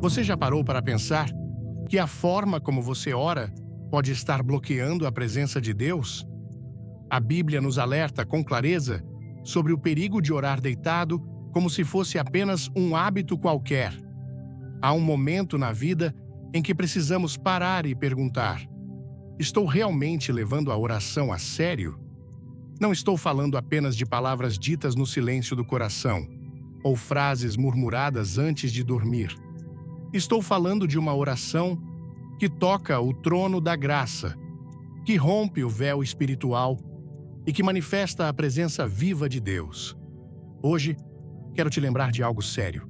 Você já parou para pensar que a forma como você ora pode estar bloqueando a presença de Deus? A Bíblia nos alerta com clareza sobre o perigo de orar deitado como se fosse apenas um hábito qualquer. Há um momento na vida em que precisamos parar e perguntar: estou realmente levando a oração a sério? Não estou falando apenas de palavras ditas no silêncio do coração, ou frases murmuradas antes de dormir. Estou falando de uma oração que toca o trono da graça, que rompe o véu espiritual e que manifesta a presença viva de Deus. Hoje, quero te lembrar de algo sério.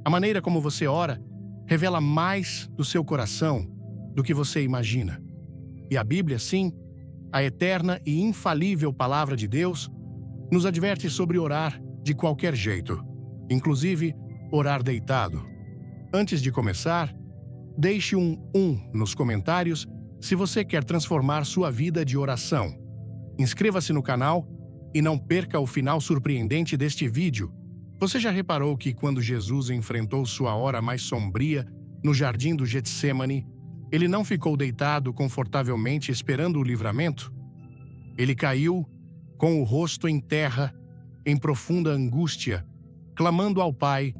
A maneira como você ora revela mais do seu coração do que você imagina. E a Bíblia, sim, a eterna e infalível Palavra de Deus, nos adverte sobre orar de qualquer jeito, inclusive orar deitado. Antes de começar, deixe um nos comentários se você quer transformar sua vida de oração. Inscreva-se no canal e não perca o final surpreendente deste vídeo. Você já reparou que quando Jesus enfrentou sua hora mais sombria no jardim do Getsêmani, ele não ficou deitado confortavelmente esperando o livramento? Ele caiu com o rosto em terra, em profunda angústia, clamando ao Pai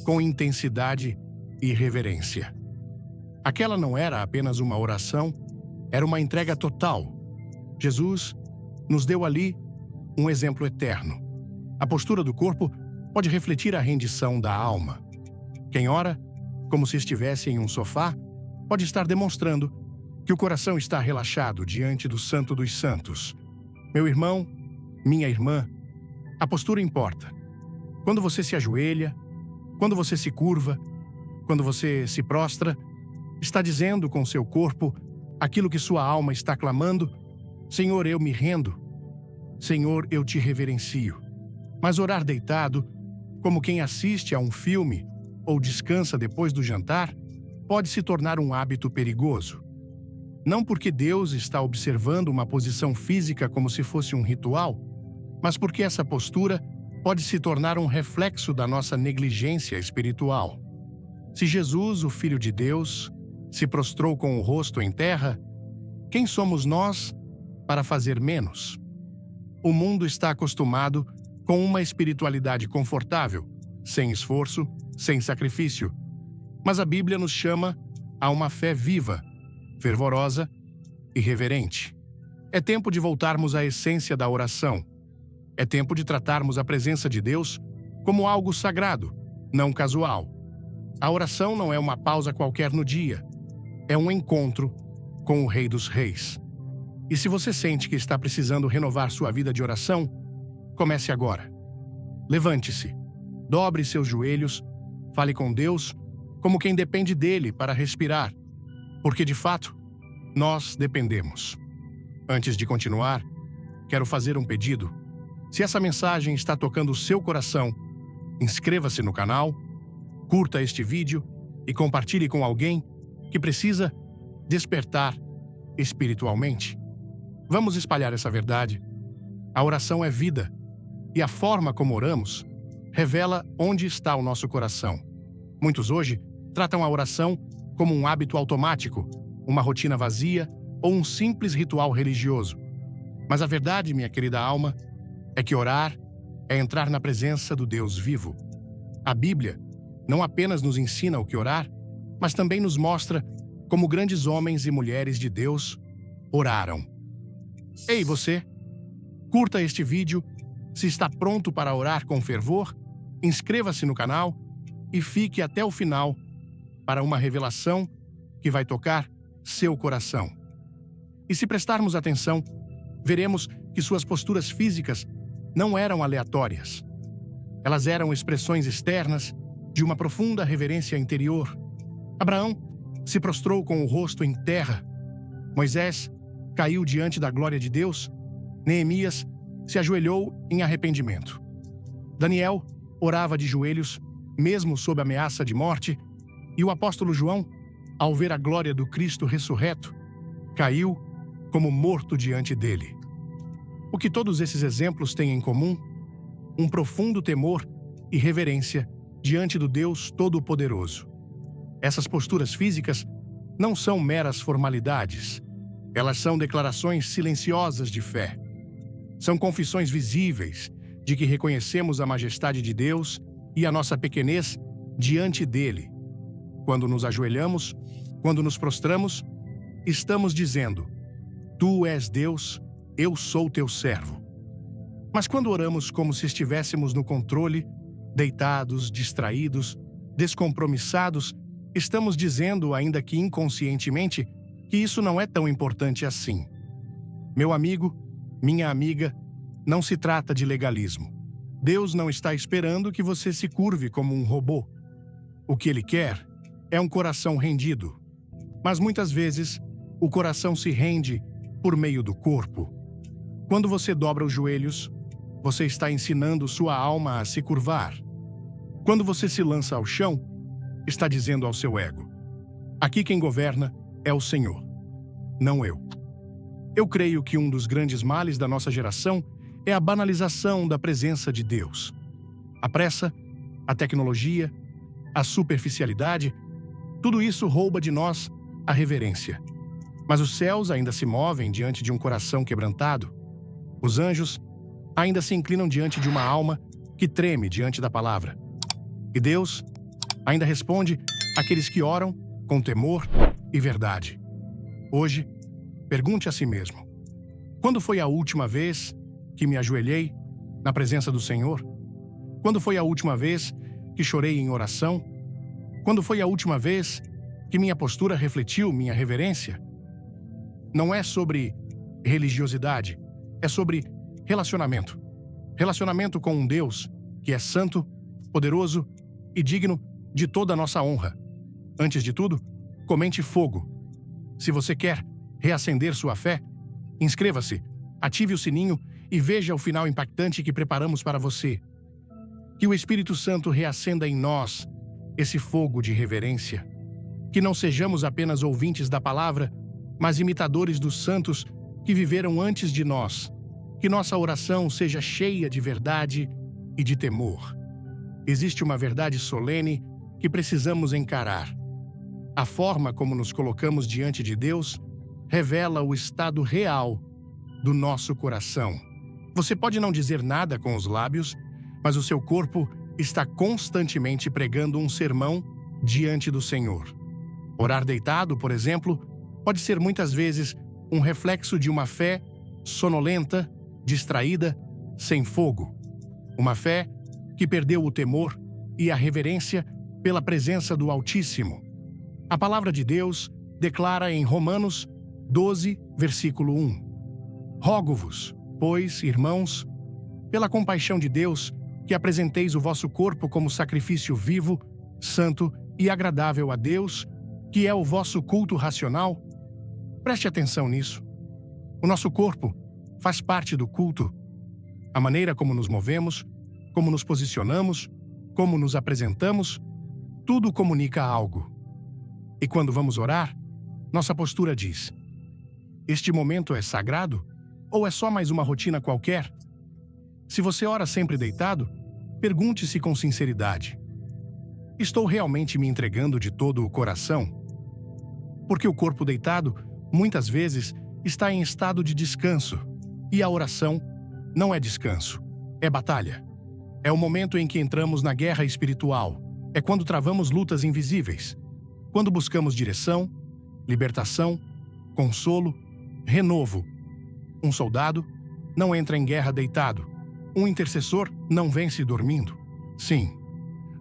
com intensidade e reverência. Aquela não era apenas uma oração, era uma entrega total. Jesus nos deu ali um exemplo eterno. A postura do corpo pode refletir a rendição da alma. Quem ora, como se estivesse em um sofá, pode estar demonstrando que o coração está relaxado diante do Santo dos Santos. Meu irmão, minha irmã, a postura importa. Quando você se ajoelha, quando você se curva, quando você se prostra, está dizendo com seu corpo aquilo que sua alma está clamando: Senhor, eu me rendo. Senhor, eu te reverencio. Mas orar deitado, como quem assiste a um filme ou descansa depois do jantar, pode se tornar um hábito perigoso. Não porque Deus está observando uma posição física como se fosse um ritual, mas porque essa postura pode se tornar um reflexo da nossa negligência espiritual. Se Jesus, o Filho de Deus, se prostrou com o rosto em terra, quem somos nós para fazer menos? O mundo está acostumado com uma espiritualidade confortável, sem esforço, sem sacrifício. Mas a Bíblia nos chama a uma fé viva, fervorosa e reverente. É tempo de voltarmos à essência da oração. É tempo de tratarmos a presença de Deus como algo sagrado, não casual. A oração não é uma pausa qualquer no dia. É um encontro com o Rei dos Reis. E se você sente que está precisando renovar sua vida de oração, comece agora. Levante-se, dobre seus joelhos, fale com Deus como quem depende dele para respirar, porque de fato, nós dependemos. Antes de continuar, quero fazer um pedido. Se essa mensagem está tocando o seu coração, inscreva-se no canal, curta este vídeo e compartilhe com alguém que precisa despertar espiritualmente. Vamos espalhar essa verdade. A oração é vida, e a forma como oramos revela onde está o nosso coração. Muitos hoje tratam a oração como um hábito automático, uma rotina vazia ou um simples ritual religioso. Mas a verdade, minha querida alma, é que orar é entrar na presença do Deus vivo. A Bíblia não apenas nos ensina o que orar, mas também nos mostra como grandes homens e mulheres de Deus oraram. Ei, você! Curta este vídeo, se está pronto para orar com fervor, inscreva-se no canal e fique até o final para uma revelação que vai tocar seu coração. E se prestarmos atenção, veremos que suas posturas físicas não eram aleatórias. Elas eram expressões externas de uma profunda reverência interior. Abraão se prostrou com o rosto em terra. Moisés caiu diante da glória de Deus. Neemias se ajoelhou em arrependimento. Daniel orava de joelhos, mesmo sob ameaça de morte, e o apóstolo João, ao ver a glória do Cristo ressurreto, caiu como morto diante dele. O que todos esses exemplos têm em comum? Um profundo temor e reverência diante do Deus Todo-Poderoso. Essas posturas físicas não são meras formalidades. Elas são declarações silenciosas de fé. São confissões visíveis de que reconhecemos a majestade de Deus e a nossa pequenez diante dele. Quando nos ajoelhamos, quando nos prostramos, estamos dizendo: Tu és Deus, eu sou teu servo. Mas quando oramos como se estivéssemos no controle, deitados, distraídos, descompromissados, estamos dizendo, ainda que inconscientemente, que isso não é tão importante assim. Meu amigo, minha amiga, não se trata de legalismo. Deus não está esperando que você se curve como um robô. O que Ele quer é um coração rendido. Mas muitas vezes, o coração se rende por meio do corpo. Quando você dobra os joelhos, você está ensinando sua alma a se curvar. Quando você se lança ao chão, está dizendo ao seu ego: aqui quem governa é o Senhor, não eu. Eu creio que um dos grandes males da nossa geração é a banalização da presença de Deus. A pressa, a tecnologia, a superficialidade, tudo isso rouba de nós a reverência. Mas os céus ainda se movem diante de um coração quebrantado. Os anjos ainda se inclinam diante de uma alma que treme diante da palavra. E Deus ainda responde àqueles que oram com temor e verdade. Hoje, pergunte a si mesmo: quando foi a última vez que me ajoelhei na presença do Senhor? Quando foi a última vez que chorei em oração? Quando foi a última vez que minha postura refletiu minha reverência? Não é sobre religiosidade, é sobre relacionamento. Relacionamento com um Deus que é santo, poderoso e digno de toda a nossa honra. Antes de tudo, comente fogo. Se você quer reacender sua fé, inscreva-se, ative o sininho e veja o final impactante que preparamos para você. Que o Espírito Santo reacenda em nós esse fogo de reverência. Que não sejamos apenas ouvintes da palavra, mas imitadores dos santos que viveram antes de nós. Que nossa oração seja cheia de verdade e de temor. Existe uma verdade solene que precisamos encarar. A forma como nos colocamos diante de Deus revela o estado real do nosso coração. Você pode não dizer nada com os lábios, mas o seu corpo está constantemente pregando um sermão diante do Senhor. Orar deitado, por exemplo, pode ser muitas vezes um reflexo de uma fé sonolenta, distraída, sem fogo. Uma fé que perdeu o temor e a reverência pela presença do Altíssimo. A palavra de Deus declara em Romanos 12, versículo 1: Rogo-vos, pois, irmãos, pela compaixão de Deus, que apresenteis o vosso corpo como sacrifício vivo, santo e agradável a Deus, que é o vosso culto racional. Preste atenção nisso. O nosso corpo faz parte do culto. A maneira como nos movemos, como nos posicionamos, como nos apresentamos, tudo comunica algo. E quando vamos orar, nossa postura diz: este momento é sagrado ou é só mais uma rotina qualquer? Se você ora sempre deitado, pergunte-se com sinceridade: estou realmente me entregando de todo o coração? Porque o corpo deitado, muitas vezes, está em estado de descanso, e a oração não é descanso, é batalha. É o momento em que entramos na guerra espiritual, é quando travamos lutas invisíveis, quando buscamos direção, libertação, consolo, renovo. Um soldado não entra em guerra deitado. Um intercessor não vence dormindo. Sim,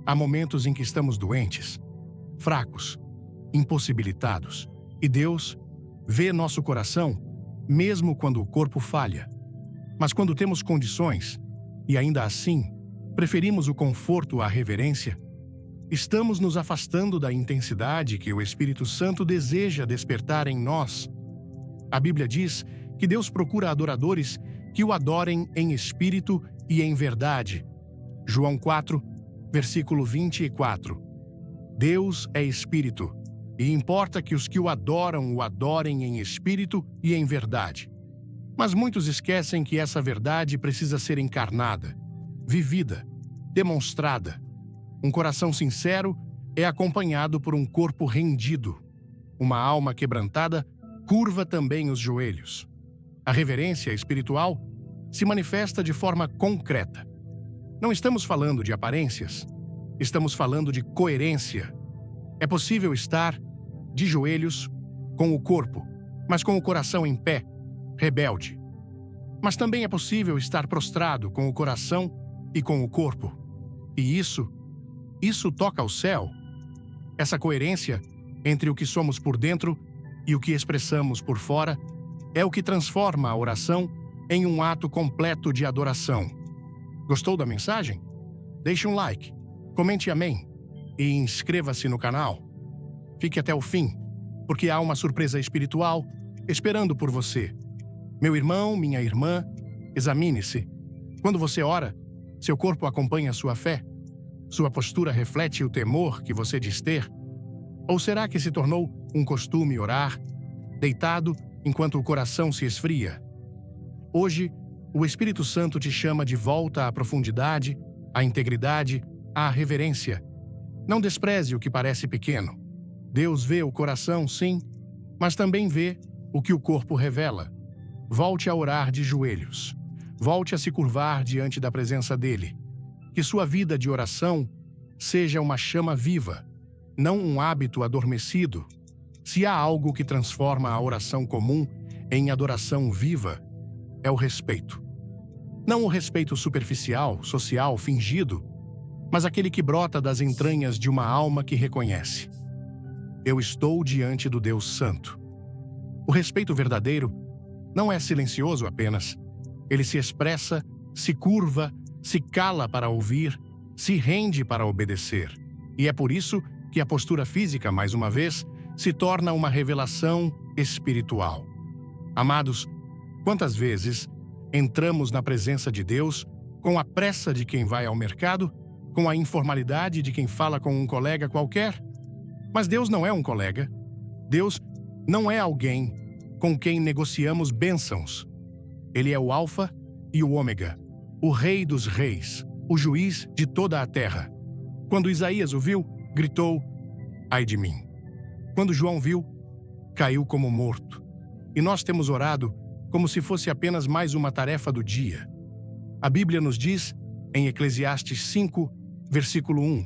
há momentos em que estamos doentes, fracos, impossibilitados. E Deus vê nosso coração, mesmo quando o corpo falha. Mas quando temos condições, e ainda assim, preferimos o conforto à reverência, estamos nos afastando da intensidade que o Espírito Santo deseja despertar em nós. A Bíblia diz que Deus procura adoradores que o adorem em espírito e em verdade. João 4, versículo 24. Deus é espírito, e importa que os que o adorem em espírito e em verdade. Mas muitos esquecem que essa verdade precisa ser encarnada, vivida, demonstrada. Um coração sincero é acompanhado por um corpo rendido. Uma alma quebrantada curva também os joelhos. A reverência espiritual se manifesta de forma concreta. Não estamos falando de aparências, estamos falando de coerência. É possível estar de joelhos com o corpo, mas com o coração em pé, rebelde. Mas também é possível estar prostrado com o coração e com o corpo. E isso toca ao céu. Essa coerência entre o que somos por dentro e o que expressamos por fora é o que transforma a oração em um ato completo de adoração. Gostou da mensagem? Deixe um like, comente amém e inscreva-se no canal. Fique até o fim, porque há uma surpresa espiritual esperando por você. Meu irmão, minha irmã, examine-se. Quando você ora, seu corpo acompanha sua fé? Sua postura reflete o temor que você diz ter? Ou será que se tornou um costume orar, deitado enquanto o coração se esfria? Hoje, o Espírito Santo te chama de volta à profundidade, à integridade, à reverência. Não despreze o que parece pequeno. Deus vê o coração, sim, mas também vê o que o corpo revela. Volte a orar de joelhos. Volte a se curvar diante da presença dele. Que sua vida de oração seja uma chama viva, não um hábito adormecido. Se há algo que transforma a oração comum em adoração viva, é o respeito. Não o respeito superficial, social, fingido, mas aquele que brota das entranhas de uma alma que reconhece: eu estou diante do Deus Santo. O respeito verdadeiro não é silencioso apenas. Ele se expressa, se curva, se cala para ouvir, se rende para obedecer. E é por isso que a postura física, mais uma vez, se torna uma revelação espiritual. Amados, quantas vezes entramos na presença de Deus com a pressa de quem vai ao mercado, com a informalidade de quem fala com um colega qualquer? Mas Deus não é um colega. Deus não é alguém com quem negociamos bênçãos. Ele é o Alfa e o Ômega, o Rei dos Reis, o Juiz de toda a terra. Quando Isaías o viu, gritou: ai de mim. Quando João viu, caiu como morto. E nós temos orado como se fosse apenas mais uma tarefa do dia. A Bíblia nos diz, em Eclesiastes 5, versículo 1,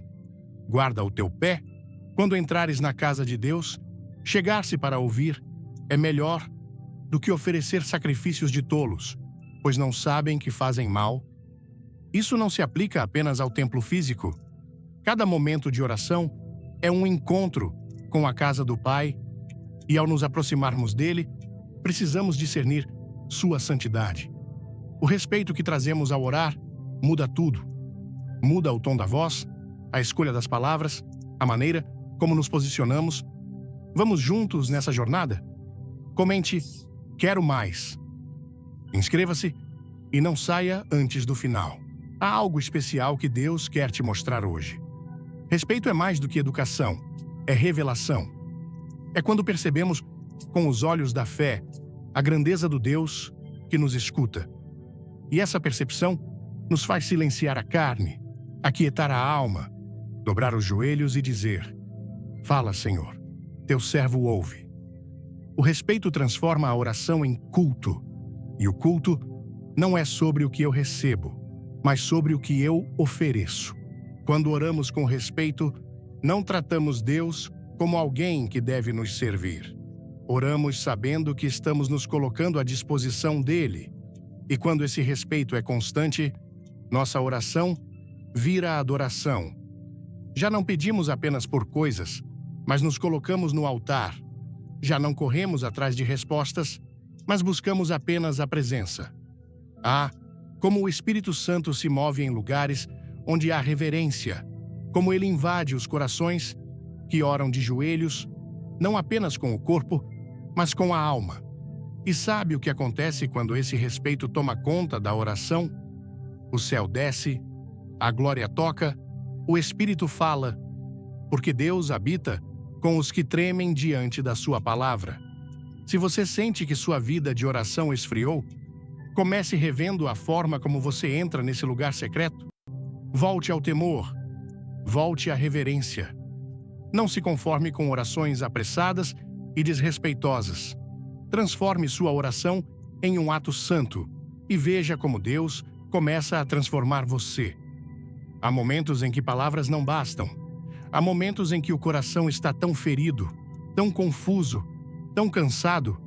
guarda o teu pé, quando entrares na casa de Deus, chegar-se para ouvir é melhor do que oferecer sacrifícios de tolos, pois não sabem que fazem mal. Isso não se aplica apenas ao templo físico. Cada momento de oração é um encontro com a casa do Pai, e ao nos aproximarmos dele, precisamos discernir sua santidade. O respeito que trazemos ao orar muda tudo. Muda o tom da voz, a escolha das palavras, a maneira como nos posicionamos. Vamos juntos nessa jornada? Comente: quero mais. Inscreva-se e não saia antes do final. Há algo especial que Deus quer te mostrar hoje. Respeito é mais do que educação, é revelação. É quando percebemos com os olhos da fé a grandeza do Deus que nos escuta. E essa percepção nos faz silenciar a carne, aquietar a alma, dobrar os joelhos e dizer: fala, Senhor, teu servo ouve. O respeito transforma a oração em culto, e o culto não é sobre o que eu recebo, mas sobre o que eu ofereço. Quando oramos com respeito, não tratamos Deus como alguém que deve nos servir. Oramos sabendo que estamos nos colocando à disposição dele. E quando esse respeito é constante, nossa oração vira adoração. Já não pedimos apenas por coisas, mas nos colocamos no altar. Já não corremos atrás de respostas, mas buscamos apenas a presença. Ah, como o Espírito Santo se move em lugares onde há reverência, como ele invade os corações que oram de joelhos, não apenas com o corpo, mas com a alma. E sabe o que acontece quando esse respeito toma conta da oração? O céu desce, a glória toca, o Espírito fala, porque Deus habita com os que tremem diante da sua palavra. Se você sente que sua vida de oração esfriou, comece revendo a forma como você entra nesse lugar secreto. Volte ao temor, volte à reverência. Não se conforme com orações apressadas e desrespeitosas. Transforme sua oração em um ato santo e veja como Deus começa a transformar você. Há momentos em que palavras não bastam. Há momentos em que o coração está tão ferido, tão confuso, tão cansado,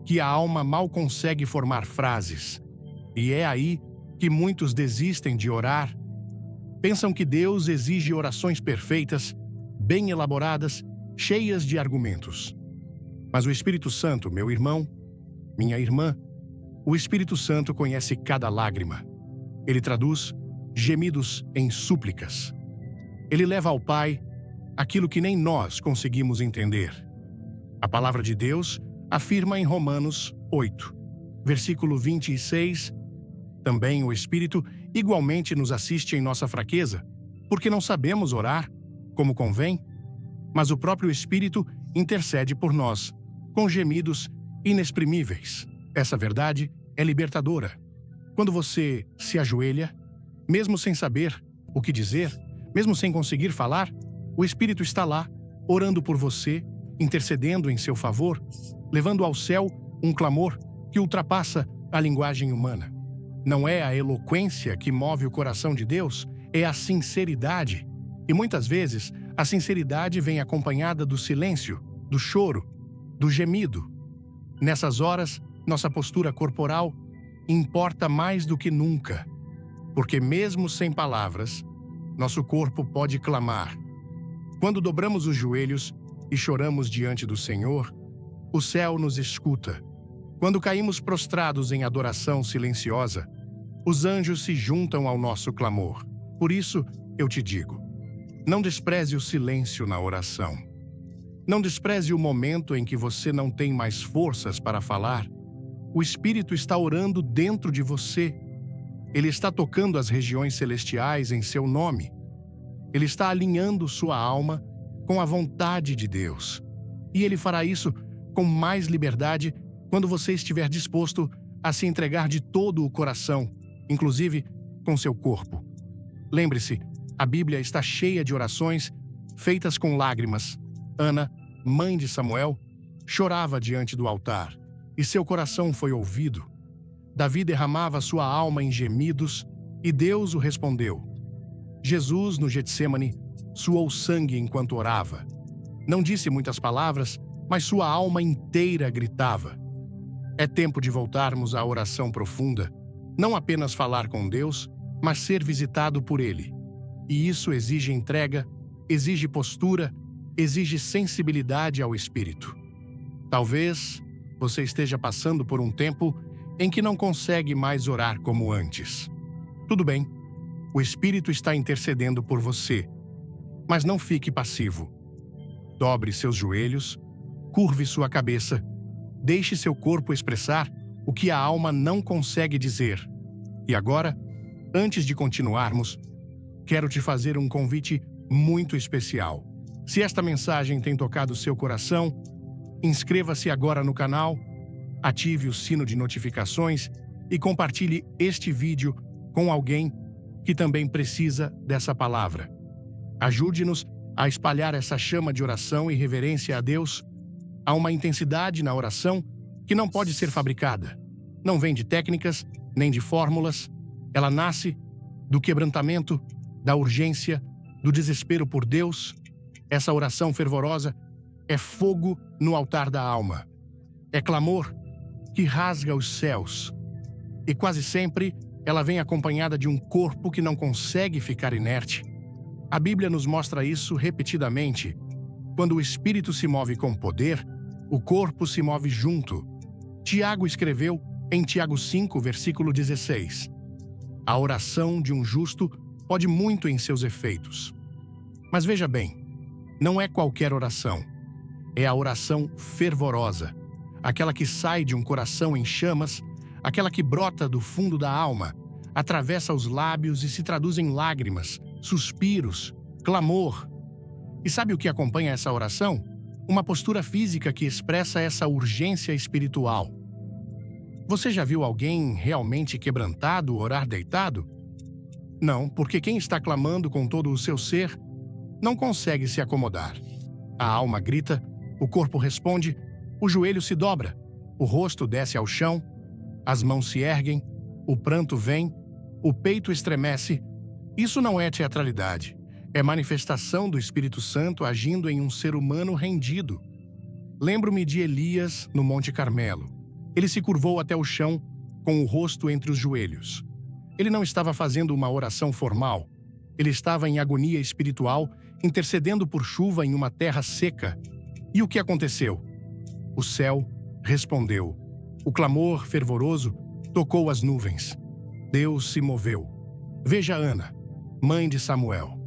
que a alma mal consegue formar frases. E é aí que muitos desistem de orar. Pensam que Deus exige orações perfeitas, bem elaboradas, cheias de argumentos. Mas o Espírito Santo, meu irmão, minha irmã, o Espírito Santo conhece cada lágrima. Ele traduz gemidos em súplicas. Ele leva ao Pai aquilo que nem nós conseguimos entender. A palavra de Deus afirma em Romanos 8, versículo 26, também o Espírito igualmente nos assiste em nossa fraqueza, porque não sabemos orar como convém, mas o próprio Espírito intercede por nós, com gemidos inexprimíveis. Essa verdade é libertadora. Quando você se ajoelha, mesmo sem saber o que dizer, mesmo sem conseguir falar, o Espírito está lá, orando por você, intercedendo em seu favor, levando ao céu um clamor que ultrapassa a linguagem humana. Não é a eloquência que move o coração de Deus, é a sinceridade. E muitas vezes, a sinceridade vem acompanhada do silêncio, do choro, do gemido. Nessas horas, nossa postura corporal importa mais do que nunca, porque mesmo sem palavras, nosso corpo pode clamar. Quando dobramos os joelhos e choramos diante do Senhor, o céu nos escuta. Quando caímos prostrados em adoração silenciosa, os anjos se juntam ao nosso clamor. Por isso, eu te digo, não despreze o silêncio na oração. Não despreze o momento em que você não tem mais forças para falar. O Espírito está orando dentro de você. Ele está tocando as regiões celestiais em seu nome. Ele está alinhando sua alma com a vontade de Deus. E ele fará isso com mais liberdade quando você estiver disposto a se entregar de todo o coração, inclusive com seu corpo. Lembre-se, a Bíblia está cheia de orações feitas com lágrimas. Ana, mãe de Samuel, chorava diante do altar, e seu coração foi ouvido. Davi derramava sua alma em gemidos, e Deus o respondeu. Jesus, no Getsêmani, suou sangue enquanto orava. Não disse muitas palavras, mas sua alma inteira gritava. É tempo de voltarmos à oração profunda, não apenas falar com Deus, mas ser visitado por Ele. E isso exige entrega, exige postura, exige sensibilidade ao Espírito. Talvez você esteja passando por um tempo em que não consegue mais orar como antes. Tudo bem, o Espírito está intercedendo por você, mas não fique passivo. Dobre seus joelhos, curve sua cabeça, deixe seu corpo expressar o que a alma não consegue dizer. E agora, antes de continuarmos, quero te fazer um convite muito especial. Se esta mensagem tem tocado seu coração, inscreva-se agora no canal, ative o sino de notificações e compartilhe este vídeo com alguém que também precisa dessa palavra. Ajude-nos a espalhar essa chama de oração e reverência a Deus. Há uma intensidade na oração que não pode ser fabricada. Não vem de técnicas, nem de fórmulas. Ela nasce do quebrantamento, da urgência, do desespero por Deus. Essa oração fervorosa é fogo no altar da alma. É clamor que rasga os céus. E quase sempre ela vem acompanhada de um corpo que não consegue ficar inerte. A Bíblia nos mostra isso repetidamente. Quando o Espírito se move com poder, o corpo se move junto. Tiago escreveu em Tiago 5, versículo 16. A oração de um justo pode muito em seus efeitos. Mas veja bem, não é qualquer oração. É a oração fervorosa, aquela que sai de um coração em chamas, aquela que brota do fundo da alma, atravessa os lábios e se traduz em lágrimas, suspiros, clamor. E sabe o que acompanha essa oração? Uma postura física que expressa essa urgência espiritual. Você já viu alguém realmente quebrantado orar deitado? Não, porque quem está clamando com todo o seu ser não consegue se acomodar. A alma grita, o corpo responde, o joelho se dobra, o rosto desce ao chão, as mãos se erguem, o pranto vem, o peito estremece. Isso não é teatralidade, é manifestação do Espírito Santo agindo em um ser humano rendido. Lembro-me de Elias no Monte Carmelo. Ele se curvou até o chão, com o rosto entre os joelhos. Ele não estava fazendo uma oração formal. Ele estava em agonia espiritual, intercedendo por chuva em uma terra seca. E o que aconteceu? O céu respondeu. O clamor fervoroso tocou as nuvens. Deus se moveu. Veja Ana, mãe de Samuel.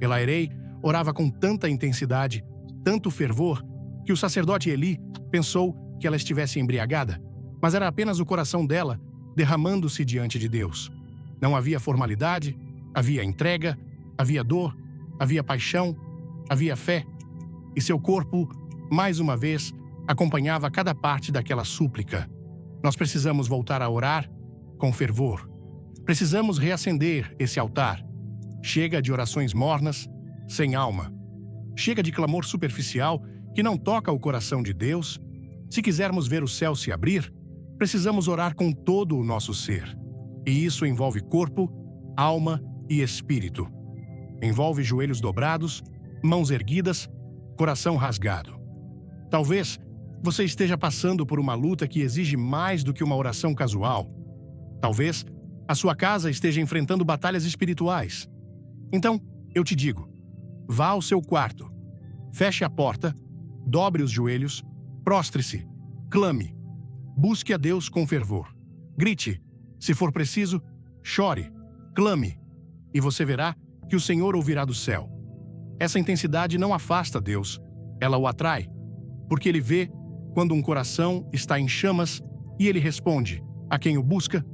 Elairei orava com tanta intensidade, tanto fervor, que o sacerdote Eli pensou que ela estivesse embriagada, mas era apenas o coração dela derramando-se diante de Deus. Não havia formalidade, havia entrega, havia dor, havia paixão, havia fé, e seu corpo, mais uma vez, acompanhava cada parte daquela súplica. Nós precisamos voltar a orar com fervor. Precisamos reacender esse altar. Chega de orações mornas, sem alma. Chega de clamor superficial que não toca o coração de Deus. Se quisermos ver o céu se abrir, precisamos orar com todo o nosso ser. E isso envolve corpo, alma e espírito. Envolve joelhos dobrados, mãos erguidas, coração rasgado. Talvez você esteja passando por uma luta que exige mais do que uma oração casual. Talvez a sua casa esteja enfrentando batalhas espirituais. Então, eu te digo, vá ao seu quarto, feche a porta, dobre os joelhos, prostre-se, clame, busque a Deus com fervor. Grite, se for preciso, chore, clame, e você verá que o Senhor ouvirá do céu. Essa intensidade não afasta Deus, ela o atrai, porque Ele vê quando um coração está em chamas e Ele responde a quem o busca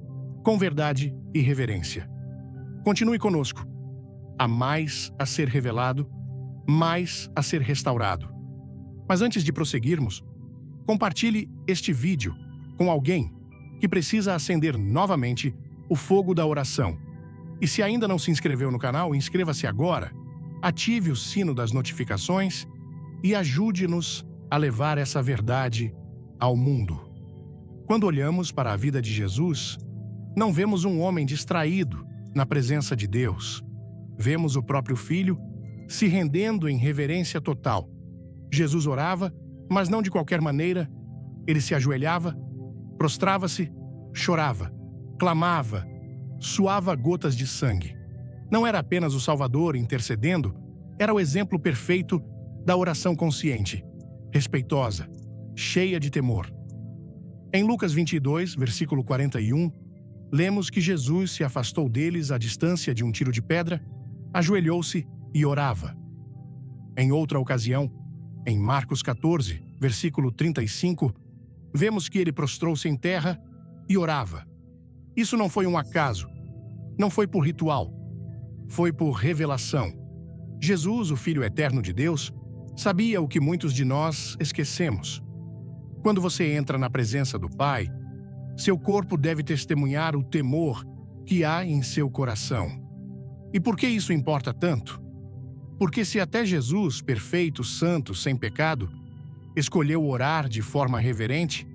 com verdade e reverência. Continue conosco. Há mais a ser revelado, mais a ser restaurado. Mas antes de prosseguirmos, compartilhe este vídeo com alguém que precisa acender novamente o fogo da oração. E se ainda não se inscreveu no canal, inscreva-se agora, ative o sino das notificações e ajude-nos a levar essa verdade ao mundo. Quando olhamos para a vida de Jesus, não vemos um homem distraído na presença de Deus. Vemos o próprio Filho se rendendo em reverência total. Jesus orava, mas não de qualquer maneira. Ele se ajoelhava, prostrava-se, chorava, clamava, suava gotas de sangue. Não era apenas o Salvador intercedendo, era o exemplo perfeito da oração consciente, respeitosa, cheia de temor. Em Lucas 22, versículo 41, lemos que Jesus se afastou deles à distância de um tiro de pedra, ajoelhou-se e orava. Em outra ocasião, em Marcos 14, versículo 35, vemos que ele prostrou-se em terra e orava. Isso não foi um acaso, não foi por ritual, foi por revelação. Jesus, o Filho eterno de Deus, sabia o que muitos de nós esquecemos. Quando você entra na presença do Pai, seu corpo deve testemunhar o temor que há em seu coração. E por que isso importa tanto? Porque se até Jesus, perfeito, santo, sem pecado, escolheu orar de forma reverente,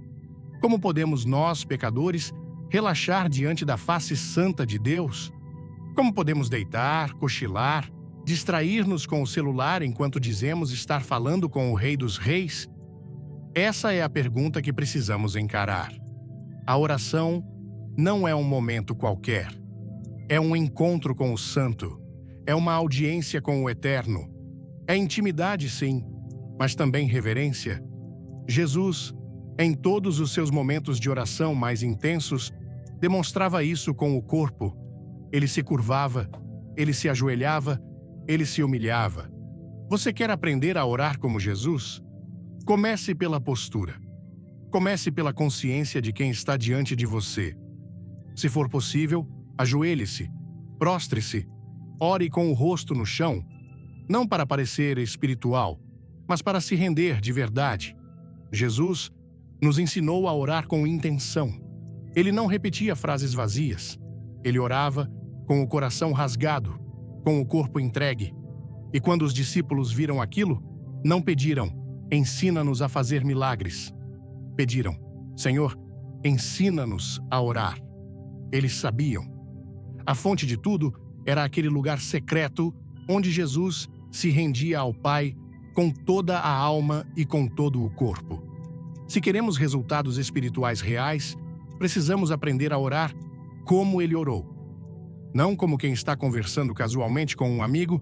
como podemos nós, pecadores, relaxar diante da face santa de Deus? Como podemos deitar, cochilar, distrair-nos com o celular enquanto dizemos estar falando com o Rei dos Reis? Essa é a pergunta que precisamos encarar. A oração não é um momento qualquer. É um encontro com o Santo. É uma audiência com o Eterno. É intimidade, sim, mas também reverência. Jesus, em todos os seus momentos de oração mais intensos, demonstrava isso com o corpo. Ele se curvava, ele se ajoelhava, ele se humilhava. Você quer aprender a orar como Jesus? Comece pela postura. Comece pela consciência de quem está diante de você. Se for possível, ajoelhe-se, prostre-se, ore com o rosto no chão, não para parecer espiritual, mas para se render de verdade. Jesus nos ensinou a orar com intenção. Ele não repetia frases vazias. Ele orava com o coração rasgado, com o corpo entregue. E quando os discípulos viram aquilo, não pediram, ensina-nos a fazer milagres. Pediram, Senhor, ensina-nos a orar. Eles sabiam. A fonte de tudo era aquele lugar secreto onde Jesus se rendia ao Pai com toda a alma e com todo o corpo. Se queremos resultados espirituais reais, precisamos aprender a orar como ele orou. Não como quem está conversando casualmente com um amigo,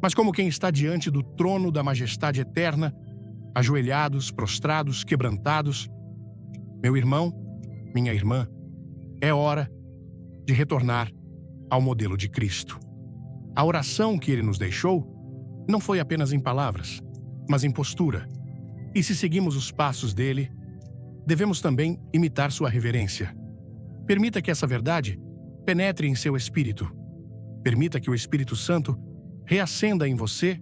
mas como quem está diante do trono da majestade eterna, ajoelhados, prostrados, quebrantados. Meu irmão, minha irmã, é hora de retornar ao modelo de Cristo. A oração que ele nos deixou não foi apenas em palavras, mas em postura. E se seguimos os passos dele, devemos também imitar sua reverência. Permita que essa verdade penetre em seu espírito. Permita que o Espírito Santo reacenda em você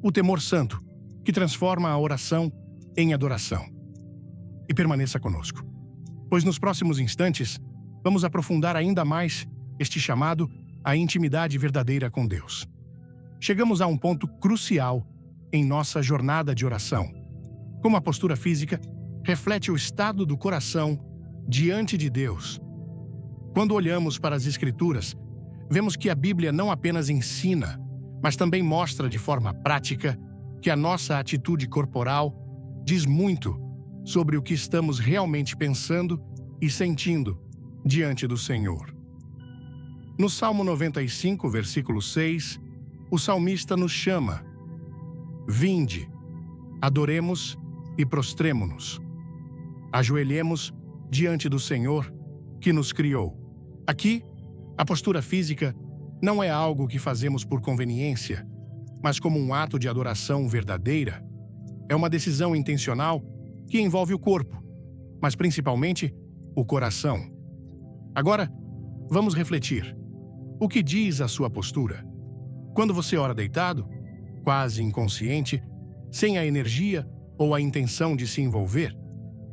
o temor santo, que transforma a oração em adoração. E permaneça conosco, pois nos próximos instantes vamos aprofundar ainda mais este chamado à intimidade verdadeira com Deus. Chegamos a um ponto crucial em nossa jornada de oração. Como a postura física reflete o estado do coração diante de Deus. Quando olhamos para as Escrituras, vemos que a Bíblia não apenas ensina, mas também mostra de forma prática que a nossa atitude corporal diz muito sobre o que estamos realmente pensando e sentindo diante do Senhor. No Salmo 95, versículo 6, o salmista nos chama: Vinde, adoremos e prostremo-nos. Ajoelhemos diante do Senhor que nos criou. Aqui, a postura física não é algo que fazemos por conveniência, mas como um ato de adoração verdadeira. É uma decisão intencional que envolve o corpo, mas principalmente o coração. Agora, vamos refletir. O que diz a sua postura? Quando você ora deitado, quase inconsciente, sem a energia ou a intenção de se envolver,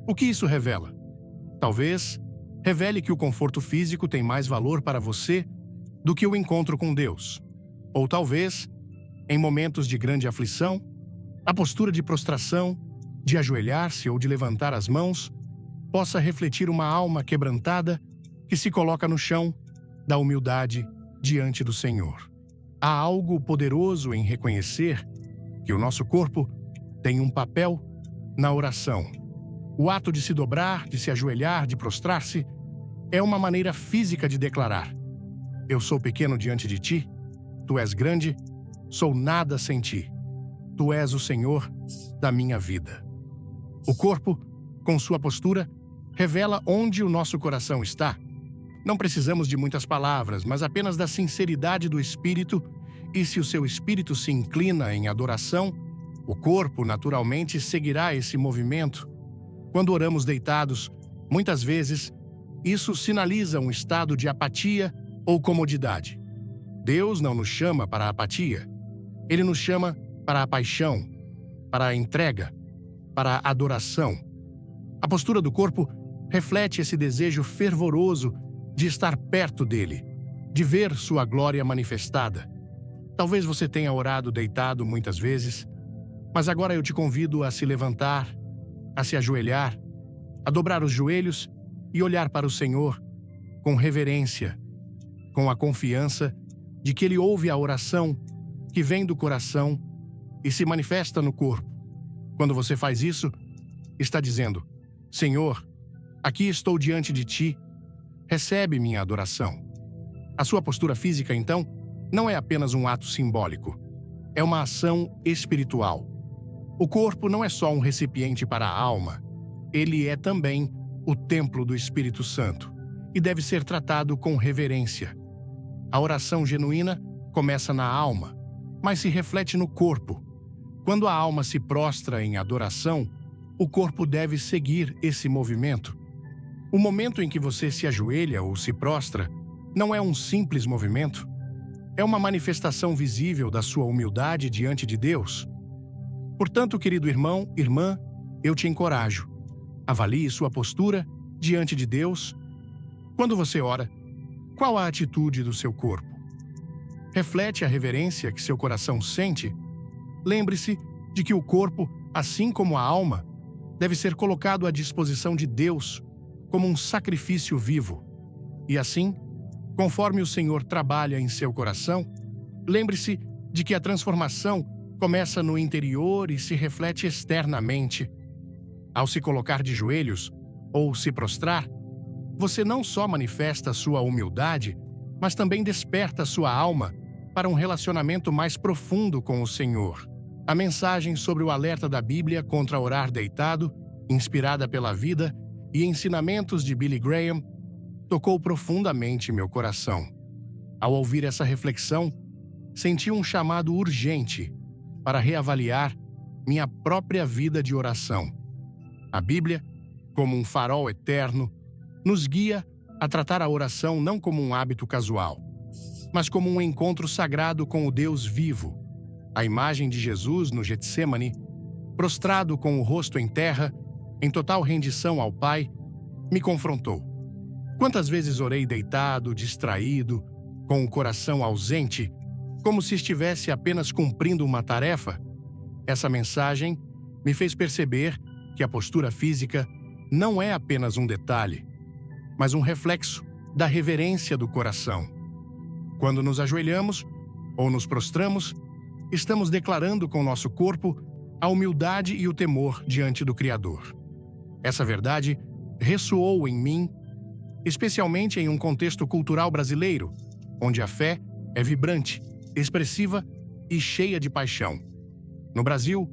o que isso revela? Talvez revele que o conforto físico tem mais valor para você do que o encontro com Deus. Ou talvez, em momentos de grande aflição, a postura de prostração, de ajoelhar-se ou de levantar as mãos, possa refletir uma alma quebrantada que se coloca no chão da humildade diante do Senhor. Há algo poderoso em reconhecer que o nosso corpo tem um papel na oração. O ato de se dobrar, de se ajoelhar, de prostrar-se, é uma maneira física de declarar: eu sou pequeno diante de ti, tu és grande, sou nada sem ti. Tu és o Senhor da minha vida. O corpo, com sua postura, revela onde o nosso coração está. Não precisamos de muitas palavras, mas apenas da sinceridade do espírito, e se o seu espírito se inclina em adoração, o corpo naturalmente seguirá esse movimento. Quando oramos deitados, muitas vezes, isso sinaliza um estado de apatia ou comodidade. Deus não nos chama para a apatia. Ele nos chama para a paixão, para a entrega, para a adoração. A postura do corpo reflete esse desejo fervoroso de estar perto dele, de ver sua glória manifestada. Talvez você tenha orado deitado muitas vezes, mas agora eu te convido a se levantar, a se ajoelhar, a dobrar os joelhos e olhar para o Senhor com reverência, com a confiança de que Ele ouve a oração que vem do coração e se manifesta no corpo. Quando você faz isso, está dizendo: Senhor, aqui estou diante de Ti, recebe minha adoração. A sua postura física, então, não é apenas um ato simbólico, é uma ação espiritual. O corpo não é só um recipiente para a alma, ele é também o templo do Espírito Santo e deve ser tratado com reverência. A oração genuína começa na alma, mas se reflete no corpo. Quando a alma se prostra em adoração, o corpo deve seguir esse movimento. O momento em que você se ajoelha ou se prostra não é um simples movimento. É uma manifestação visível da sua humildade diante de Deus. Portanto, querido irmão, irmã, eu te encorajo. Avalie sua postura diante de Deus. Quando você ora, qual a atitude do seu corpo? Reflete a reverência que seu coração sente? Lembre-se de que o corpo, assim como a alma, deve ser colocado à disposição de Deus como um sacrifício vivo. E assim, conforme o Senhor trabalha em seu coração, lembre-se de que a transformação começa no interior e se reflete externamente. Ao se colocar de joelhos ou se prostrar, você não só manifesta sua humildade, mas também desperta sua alma para um relacionamento mais profundo com o Senhor. A mensagem sobre o alerta da Bíblia contra orar deitado, inspirada pela vida e ensinamentos de Billy Graham, tocou profundamente meu coração. Ao ouvir essa reflexão, senti um chamado urgente para reavaliar minha própria vida de oração. A Bíblia, como um farol eterno, nos guia a tratar a oração não como um hábito casual, mas como um encontro sagrado com o Deus vivo. A imagem de Jesus no Getsêmani, prostrado com o rosto em terra, em total rendição ao Pai, me confrontou. Quantas vezes orei deitado, distraído, com o coração ausente, como se estivesse apenas cumprindo uma tarefa? Essa mensagem me fez perceber que a postura física não é apenas um detalhe, mas um reflexo da reverência do coração. Quando nos ajoelhamos ou nos prostramos, estamos declarando com nosso corpo a humildade e o temor diante do Criador. Essa verdade ressoou em mim, especialmente em um contexto cultural brasileiro, onde a fé é vibrante, expressiva e cheia de paixão. No Brasil,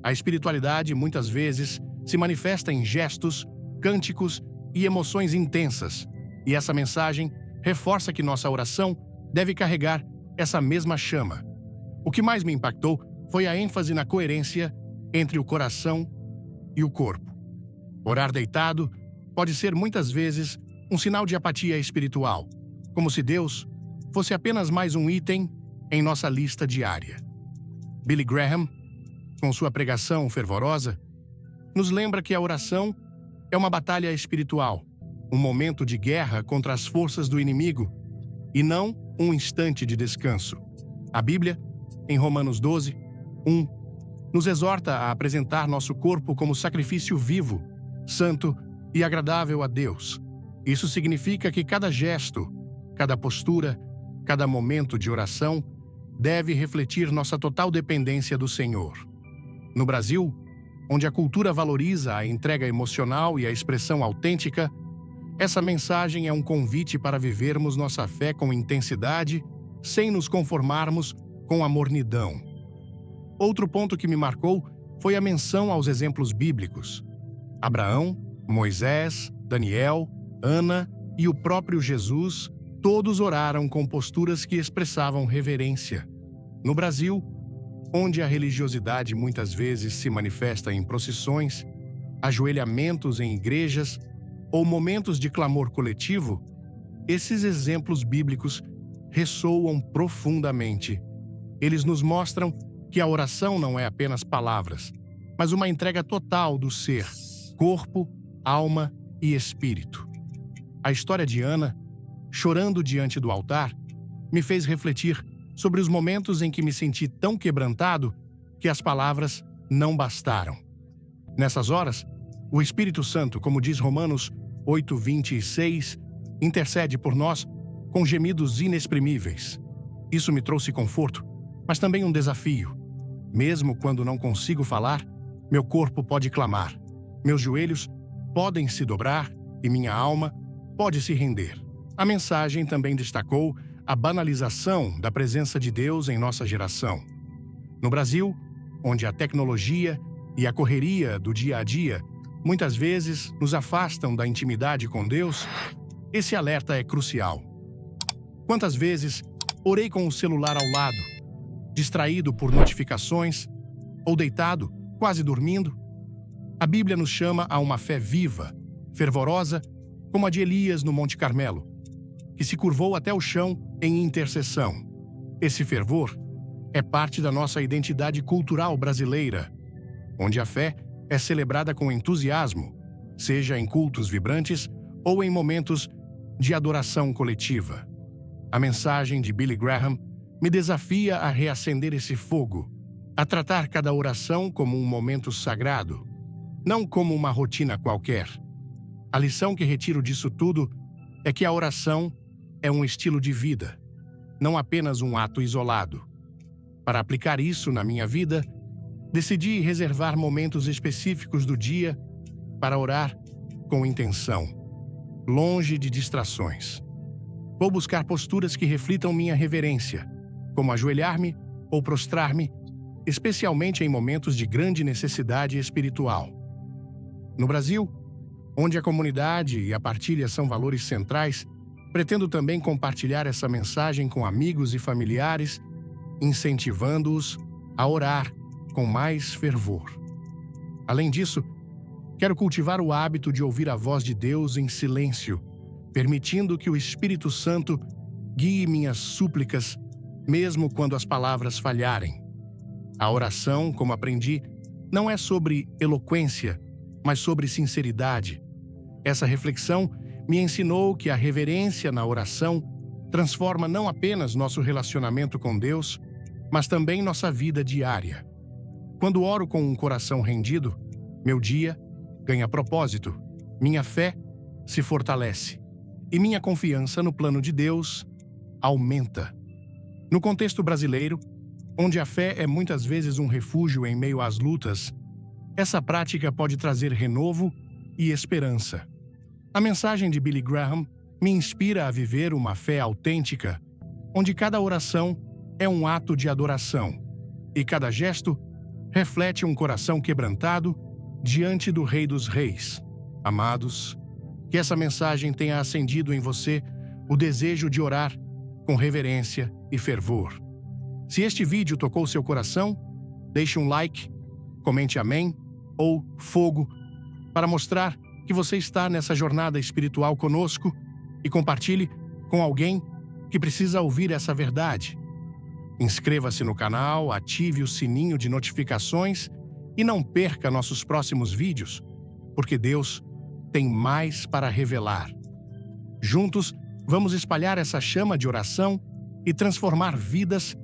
a espiritualidade muitas vezes se manifesta em gestos, cânticos e emoções intensas, e essa mensagem reforça que nossa oração deve carregar essa mesma chama. O que mais me impactou foi a ênfase na coerência entre o coração e o corpo. Orar deitado pode ser muitas vezes um sinal de apatia espiritual, como se Deus fosse apenas mais um item em nossa lista diária. Billy Graham, com sua pregação fervorosa, nos lembra que a oração é uma batalha espiritual, um momento de guerra contra as forças do inimigo, e não um instante de descanso. A Bíblia, em Romanos 12, 1, nos exorta a apresentar nosso corpo como sacrifício vivo, santo e agradável a Deus. Isso significa que cada gesto, cada postura, cada momento de oração deve refletir nossa total dependência do Senhor. No Brasil, onde a cultura valoriza a entrega emocional e a expressão autêntica, essa mensagem é um convite para vivermos nossa fé com intensidade, sem nos conformarmos com a mornidão. Outro ponto que me marcou foi a menção aos exemplos bíblicos. Abraão, Moisés, Daniel, Ana e o próprio Jesus, todos oraram com posturas que expressavam reverência. No Brasil, onde a religiosidade muitas vezes se manifesta em procissões, ajoelhamentos em igrejas ou momentos de clamor coletivo, esses exemplos bíblicos ressoam profundamente. Eles nos mostram que a oração não é apenas palavras, mas uma entrega total do ser, corpo, alma e espírito. A história de Ana, chorando diante do altar, me fez refletir sobre os momentos em que me senti tão quebrantado que as palavras não bastaram. Nessas horas, o Espírito Santo, como diz Romanos 8:26, intercede por nós com gemidos inexprimíveis. Isso me trouxe conforto, mas também um desafio. Mesmo quando não consigo falar, meu corpo pode clamar, meus joelhos podem se dobrar e minha alma pode se render. A mensagem também destacou a banalização da presença de Deus em nossa geração. No Brasil, onde a tecnologia e a correria do dia a dia muitas vezes nos afastam da intimidade com Deus, esse alerta é crucial. Quantas vezes orei com o celular ao lado, distraído por notificações, ou deitado, quase dormindo? A Bíblia nos chama a uma fé viva, fervorosa, como a de Elias no Monte Carmelo, que se curvou até o chão em intercessão. Esse fervor é parte da nossa identidade cultural brasileira, onde a fé é celebrada com entusiasmo, seja em cultos vibrantes ou em momentos de adoração coletiva. A mensagem de Billy Graham me desafia a reacender esse fogo, a tratar cada oração como um momento sagrado, não como uma rotina qualquer. A lição que retiro disso tudo é que a oração é um estilo de vida, não apenas um ato isolado. Para aplicar isso na minha vida, decidi reservar momentos específicos do dia para orar com intenção, longe de distrações. Vou buscar posturas que reflitam minha reverência, como ajoelhar-me ou prostrar-me, especialmente em momentos de grande necessidade espiritual. No Brasil, onde a comunidade e a partilha são valores centrais, pretendo também compartilhar essa mensagem com amigos e familiares, incentivando-os a orar com mais fervor. Além disso, quero cultivar o hábito de ouvir a voz de Deus em silêncio, permitindo que o Espírito Santo guie minhas súplicas, mesmo quando as palavras falharem. A oração, como aprendi, não é sobre eloquência, mas sobre sinceridade. Essa reflexão me ensinou que a reverência na oração transforma não apenas nosso relacionamento com Deus, mas também nossa vida diária. Quando oro com um coração rendido, meu dia ganha propósito, minha fé se fortalece e minha confiança no plano de Deus aumenta. No contexto brasileiro, onde a fé é muitas vezes um refúgio em meio às lutas, essa prática pode trazer renovo e esperança. A mensagem de Billy Graham me inspira a viver uma fé autêntica, onde cada oração é um ato de adoração e cada gesto reflete um coração quebrantado diante do Rei dos Reis. Amados, que essa mensagem tenha acendido em você o desejo de orar com reverência e fervor. Se este vídeo tocou seu coração, deixe um like, comente amém ou fogo para mostrar que você está nessa jornada espiritual conosco e compartilhe com alguém que precisa ouvir essa verdade. Inscreva-se no canal, ative o sininho de notificações e não perca nossos próximos vídeos, porque Deus tem mais para revelar. Juntos, vamos espalhar essa chama de oração e transformar vidas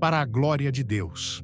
para a glória de Deus.